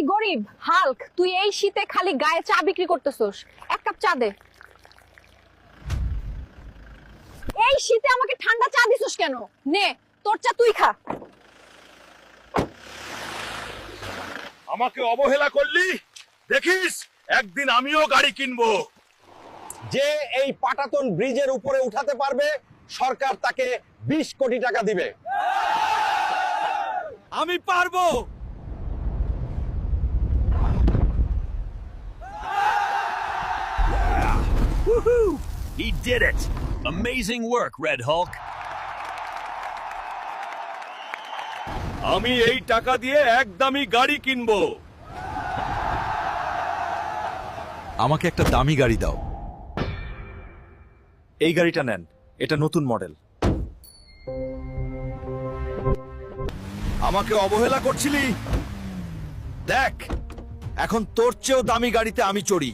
এই গরিব হাল্ক, তুই এই শীতে খালি গায়ে চা বিক্রি করতেছস, এক কাপ চা দে। এই শীতে আমাকে ঠান্ডা চা দিছস কেন? নে তোর চা তুই খা। আমাকে অবহেলা করলি, দেখিস একদিন আমিও গাড়ি কিনবো। যে এই পাটাতন ব্রিজের উপরে উঠাতে পারবে সরকার তাকে 20 কোটি টাকা দিবে। আমি পারবো। Woohoo! He did it! Amazing work, Red Hulk. আমি এই টাকা দিয়ে একদমই গাড়ি কিনবো। আমাকে একটা দামি গাড়ি দাও। এই গাড়িটা নেন, এটা নতুন মডেল। আমাকে অবহেলা করছিলি, দেখ এখন তোর চেয়েও দামি গাড়িতে আমি চড়ি।